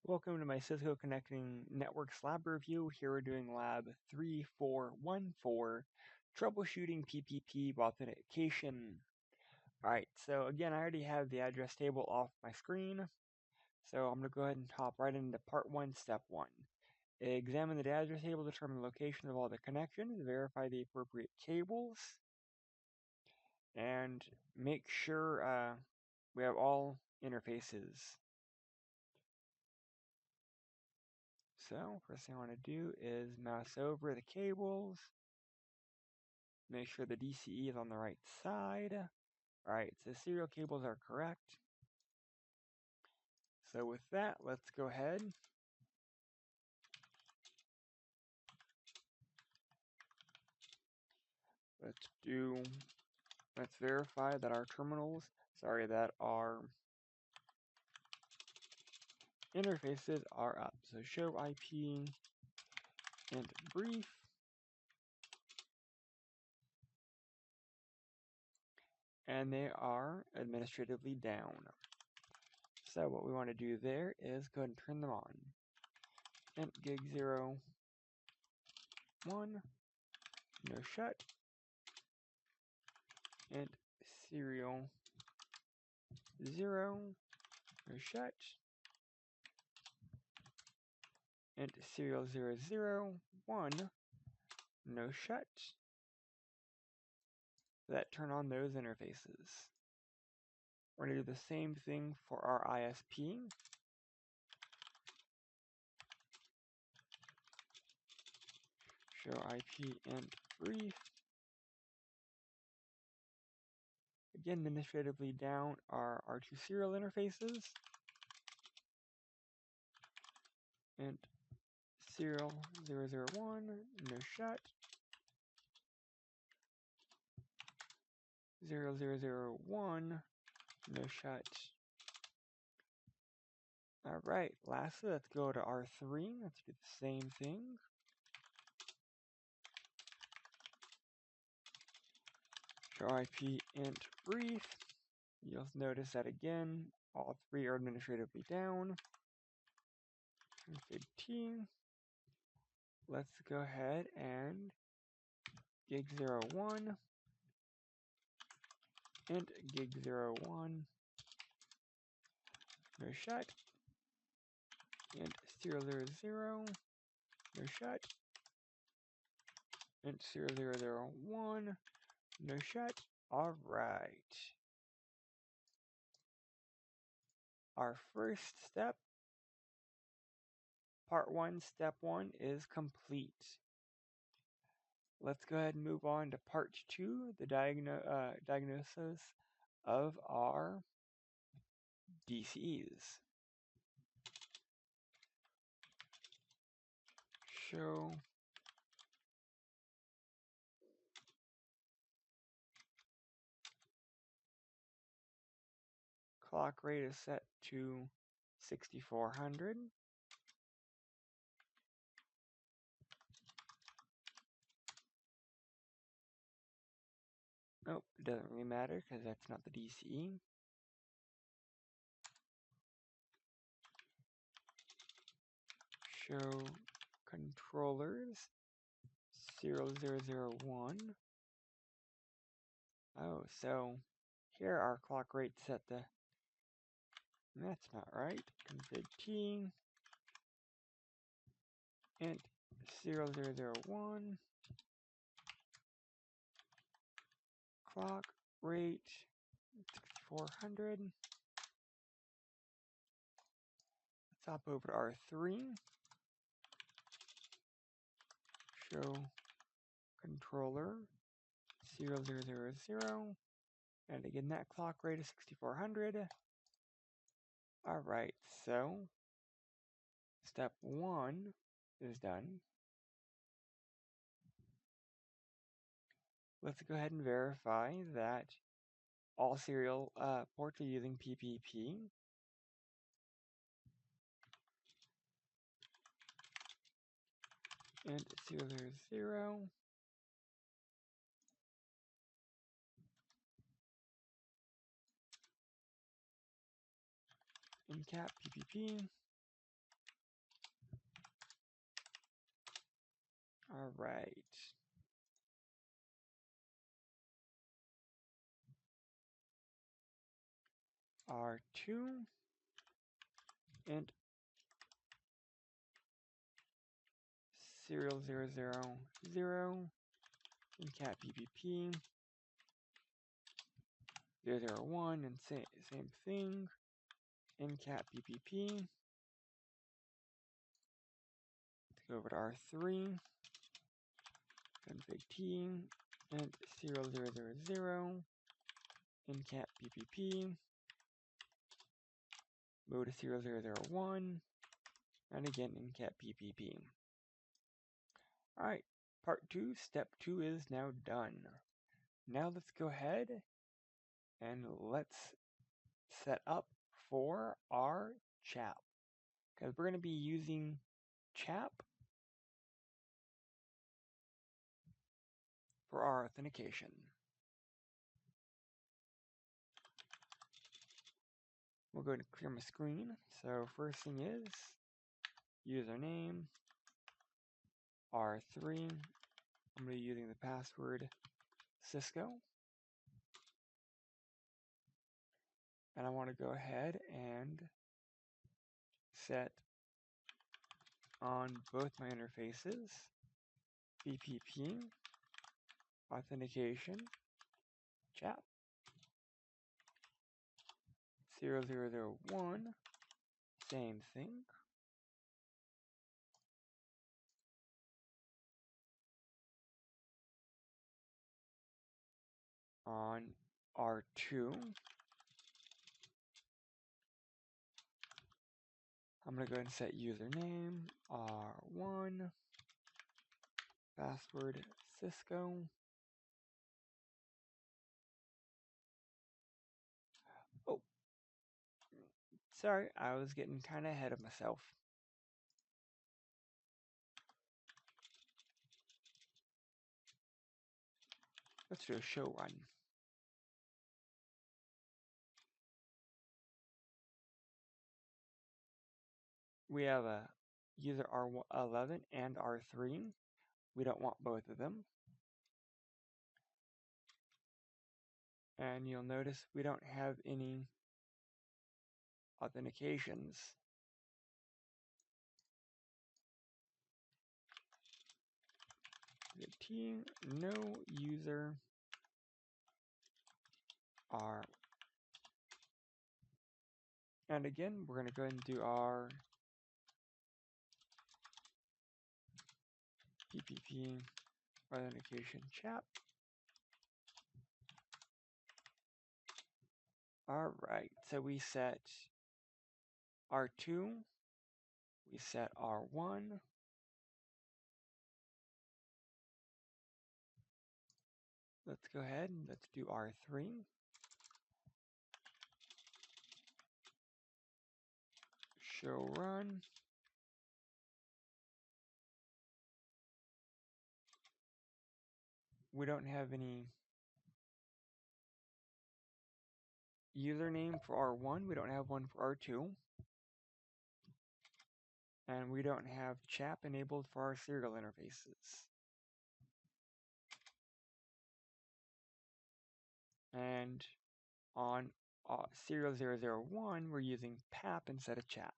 Welcome to my Cisco Connecting Networks lab review. Here we're doing lab 3414, Troubleshooting PPP Authentication. Alright, so again, I already have the address table off my screen, so I'm going to go ahead and hop right into part 1, step 1. Examine the address table, determine the location of all the connections, verify the appropriate cables, and make sure we have all interfaces. So, first thing I want to do is mouse over the cables, make sure the DCE is on the right side. Alright, so serial cables are correct. So with that, let's go ahead. Let's verify that our terminals, that our interfaces are up. So show IP and brief. And they are administratively down. So what we want to do there is go ahead and turn them on. Int gig 0, 1, no shut. Int serial 0, no shut. Int serial 001, no shut. That turn on those interfaces. We're going to do the same thing for our ISP. Show IP and brief. Again, administratively down are our two serial interfaces. Int serial 001, no shut. 0001, no shut. Alright, lastly, let's go to R3. Let's do the same thing. Show IP int brief. You'll notice that again, all three are administratively down. Config T. Let's go ahead and gig 01, int gig 01, no shut. Int serial 00, no shut. Int serial 001, no shut. All right. Our first step, part 1, step 1, is complete. Let's go ahead and move on to part 2, the diagnosis of our DCEs. Show clock rate is set to 6400. Nope, it doesn't really matter because that's not the DCE. Show controllers 0001. Oh, so here our clock rate set to, that's not right. Config T, int 0001, clock rate 6400. Let's hop over to R3. Show controller 0000. And again, that clock rate is 6400. Alright, so step 1 is done. Let's go ahead and verify that all serial ports are using PPP. And 000. Encap PPP. All right. R2 int serial 000 in cat PPP 001 and same thing in cat PPP. Let's go over to R3 config t and serial 000 in cat PPP. Move to serial 001 and again in cat PPP. All right, part 2, step 2 is now done. Now let's go ahead and let's set up for our CHAP, because we're going to be using CHAP for our authentication. We'll go to clear my screen. So first thing is username R3. I'm going to be using the password Cisco. And I want to go ahead and set on both my interfaces PPP authentication CHAP 0001, same thing. On R2, I'm going to go ahead and set username R1, password Cisco. Oh, sorry, I was getting kind of ahead of myself. Let's do a show run. We have a user R11 and R3. We don't want both of them. And you'll notice we don't have any authentications. T, no user R. And again, we're going to go ahead and do our PPP authentication CHAP. All right, so we set R2, we set R1, let's go ahead and let's do R3. Show run. We don't have any username for R1, we don't have one for R2, and we don't have CHAP enabled for our serial interfaces. And on serial 001, we're using PAP instead of CHAP.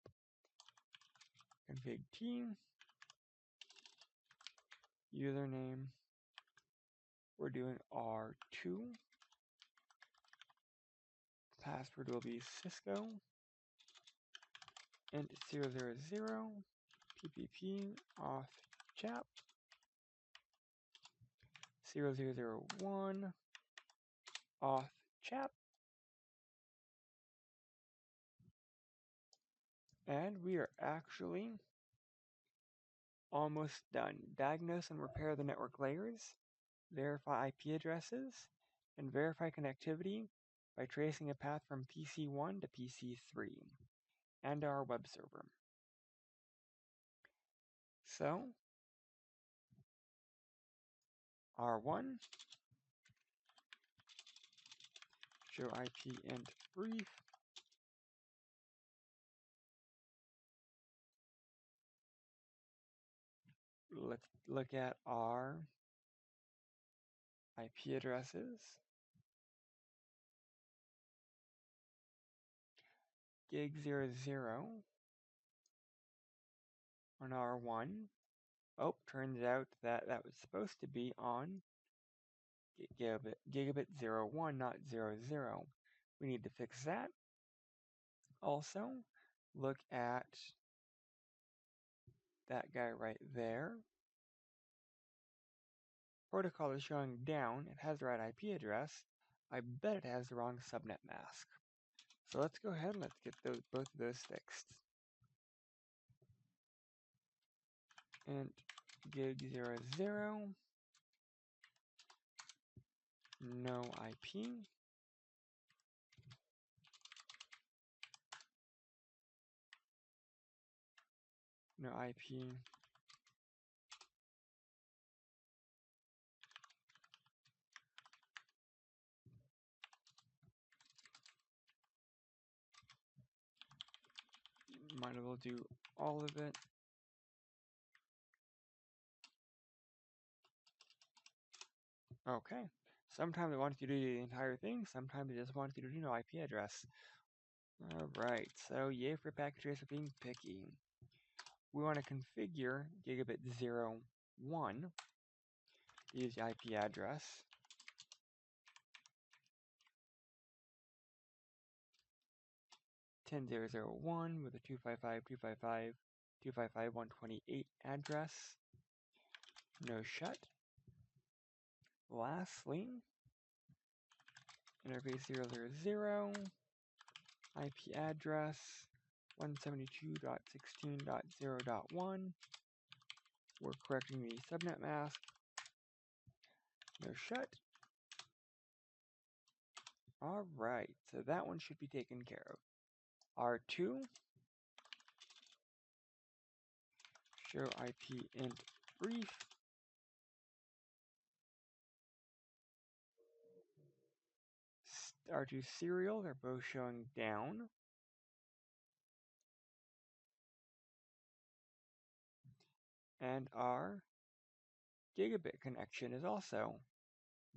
Config T, username, we're doing R2, password will be Cisco, and 000 PPP auth CHAP 0001 auth CHAP, and we are actually almost done. Diagnose and repair the network layers, verify IP addresses, and verify connectivity by tracing a path from PC1 to PC3 and our web server. So, R1, show IP int brief, let's look at our IP addresses. Gig 00 on R1. Oh, turns out that that was supposed to be on gigabit 01, not 00. We need to fix that. Also, look at that guy right there. Protocol is showing down. It has the right IP address. I bet it has the wrong subnet mask. So let's go ahead and let's get both of those fixed. And gig 00, no IP. No IP. Might as well do all of it. Okay. Sometimes it wants you to do the entire thing. Sometimes it just wants you to do no IP address. Alright, so yay for packet tracer being picky. We want to configure gigabit 01. Use the IP address. 10.0.0.1 with a 255.255.255.128 address. No shut. Lastly, interface 000, IP address 172.16.0.1. We're correcting the subnet mask. No shut. Alright, so that one should be taken care of. R2, show IP int brief. R2 serial, they're both showing down. And our gigabit connection is also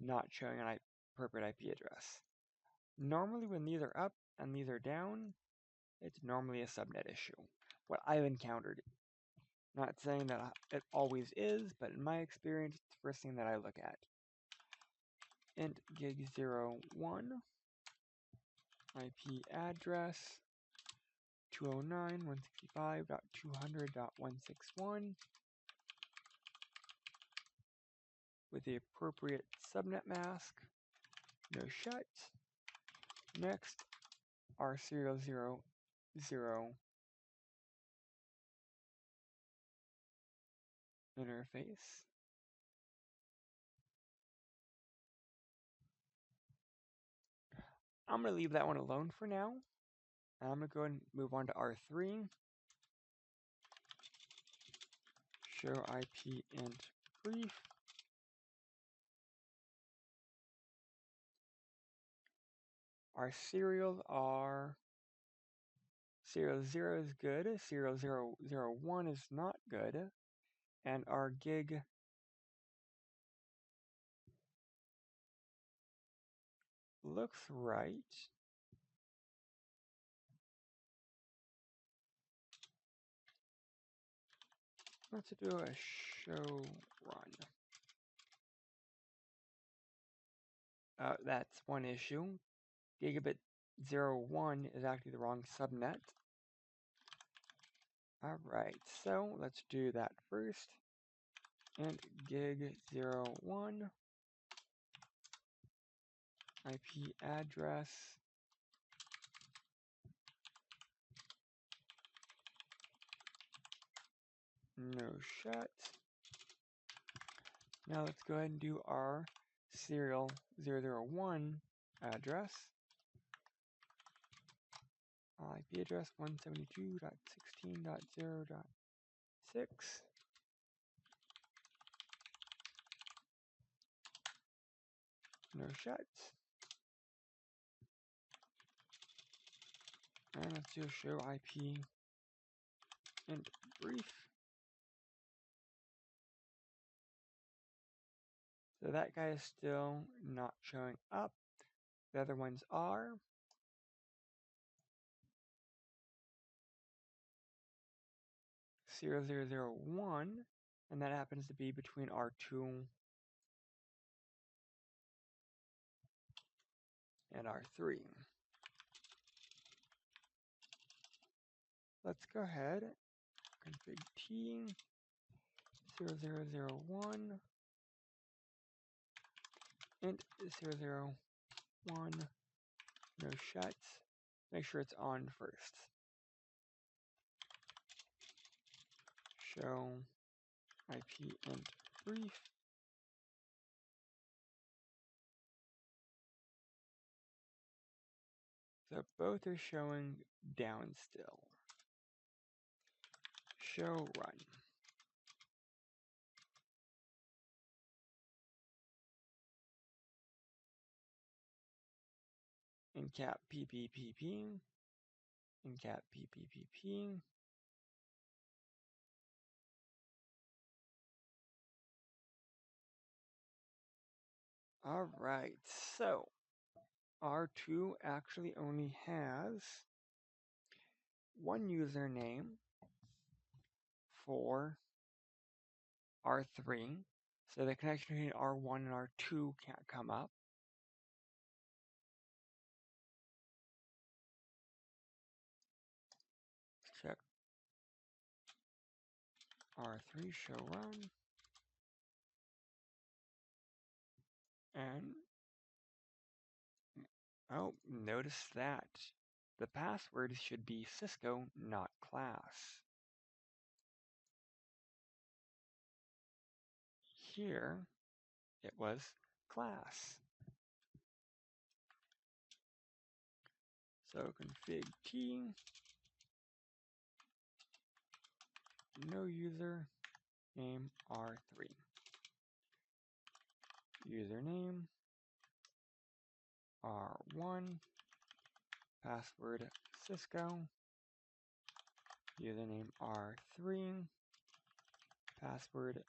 not showing an appropriate IP address. Normally when these are up and these are down, it's normally a subnet issue. What I've encountered. Not saying that it always is, but in my experience, it's the first thing that I look at. Int gig 01, IP address 209.165.200.161 with the appropriate subnet mask. No shut. Next, our serial 00 interface. I'm going to leave that one alone for now. And I'm going to go and move on to R3. Show IP int brief. Our serials are serial 0 is good, serial 001 is not good, and our gig looks right. Let's do a show run. That's one issue. Gigabit 01 is actually the wrong subnet. Alright, so let's do that first. And gig 01 IP address no shut. Now let's go ahead and do our serial 001 address. IP address 172.16.0.6. No shuts. And let's do show IP int brief. So that guy is still not showing up. The other ones are. Zero, 0, 0, 1, and that happens to be between R2 and R3. Let's go ahead, config T, 0, 0, 0, 1, int 0, 0, 1, no shuts. Make sure it's on first. Show IP int brief. So both are showing down still. Show run. Encap PPPP. Encap PPPP. All right, so R2 actually only has one username for R3, so the connection between R1 and R2 can't come up. Check R3 show run, and oh, notice that the password should be Cisco, not class. Here, it was class. So config T, no user, name R3. Username R1, password Cisco, username R3, password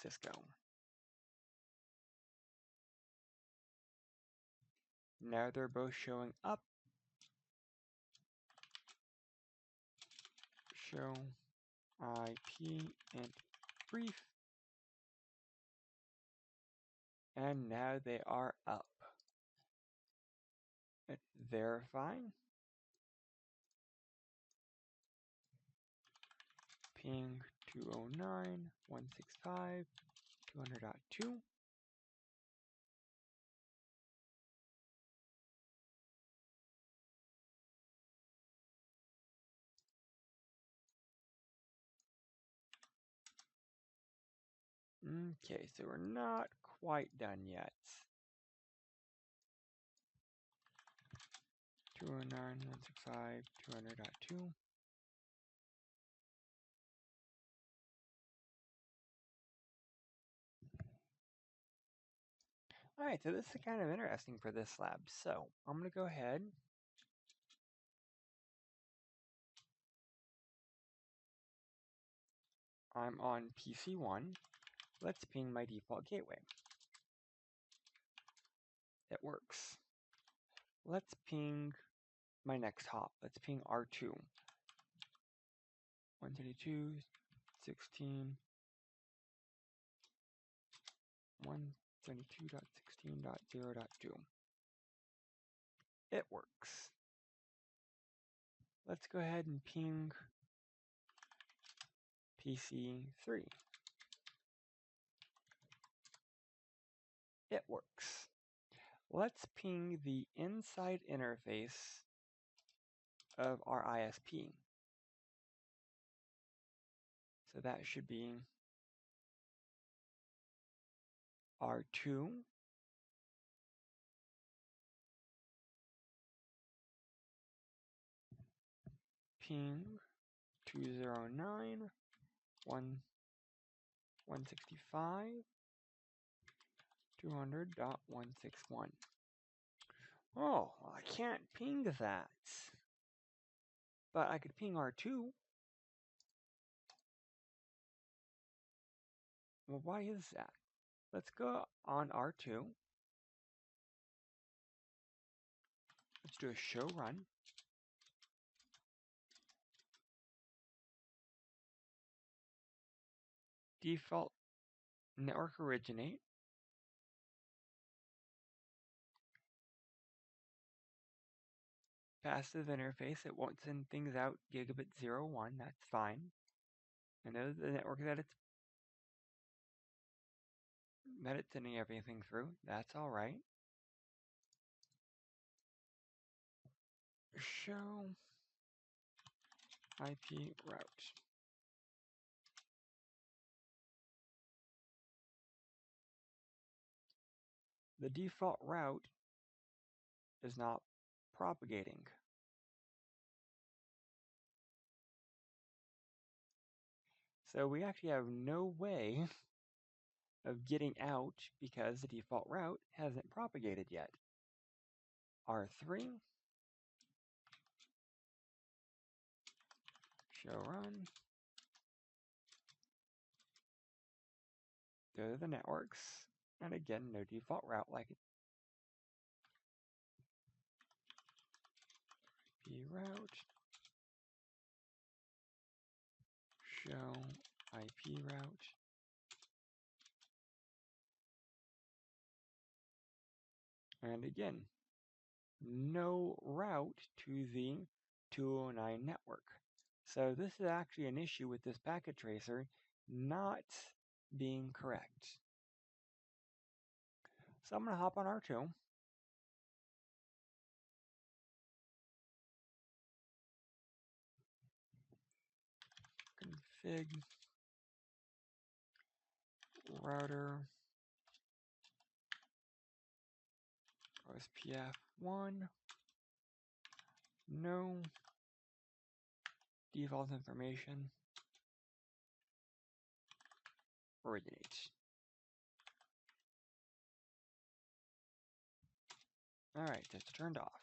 Cisco. Now they're both showing up. Show IP int brief. And now they are up. Let's verify. Ping 209.165.200.2. Okay, so we're not quite done yet. 209.165.200.2. All right, so this is kind of interesting for this lab. So I'm going to go ahead. I'm on PC1. Let's ping my default gateway. It works. Let's ping my next hop. Let's ping R2. 132.16. 172.16.0.2. It works. Let's go ahead and ping PC3. It works. Let's ping the inside interface of our ISP. So that should be R2. Ping 209.165. 200.161. Oh, I can't ping that. But I could ping R2. Well, why is that? Let's go on R2. Let's do a show run. Default network originate. Passive interface, it won't send things out gigabit 01, that's fine. I know the network that it's sending everything through, that's alright. Show IP route. The default route is not propagating. So we actually have no way of getting out because the default route hasn't propagated yet. R3, show run, go to the networks, and again, no default route like IP route, show IP route, and again, no route to the 209 network. So this is actually an issue with this packet tracer not being correct. So I'm going to hop on R2. Config router OSPF1, no default information originates. Alright, that's turned off.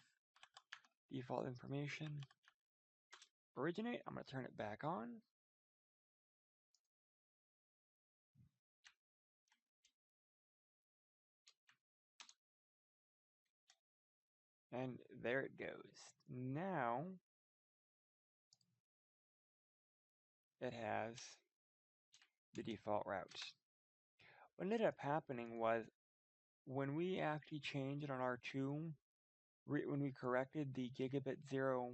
Default information originate, I'm going to turn it back on. And there it goes. Now it has the default route. What ended up happening was when we actually changed it on R2, when we corrected the gigabit 0,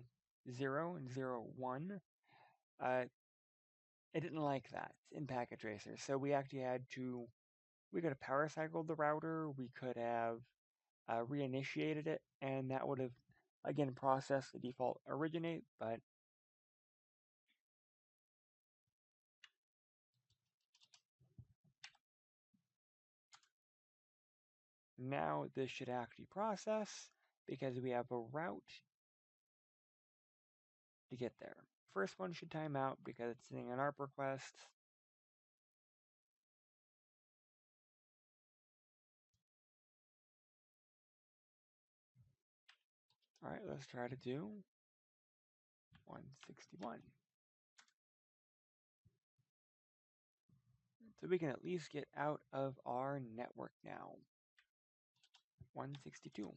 0 and 0, 1, it didn't like that in packet tracer. So we actually we could have power cycled the router, we could have reinitiated it, and that would have, again, processed the default originate, but now this should actually process because we have a route to get there. First one should time out because it's sending an ARP request. All right, let's try to do 161. So we can at least get out of our network now. 162.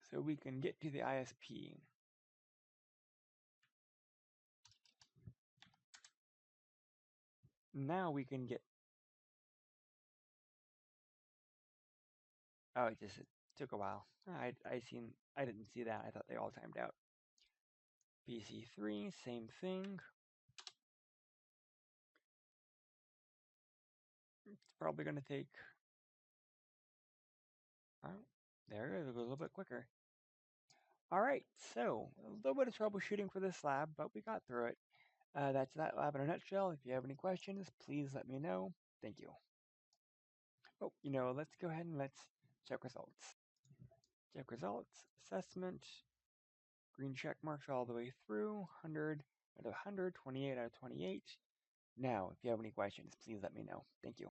So we can get to the ISP. Now we can get... Oh, it took a while. I didn't see that. I thought they all timed out. PC3, same thing. It's probably going to take... Oh, there it is. It goes a little bit quicker. All right, so a little bit of troubleshooting for this lab, but we got through it. That's that lab in a nutshell. If you have any questions, please let me know. Thank you. Oh, let's go ahead and let's check results. Check results, assessment, green check marks all the way through, 100 out of 100, 28 out of 28. Now, if you have any questions, please let me know. Thank you.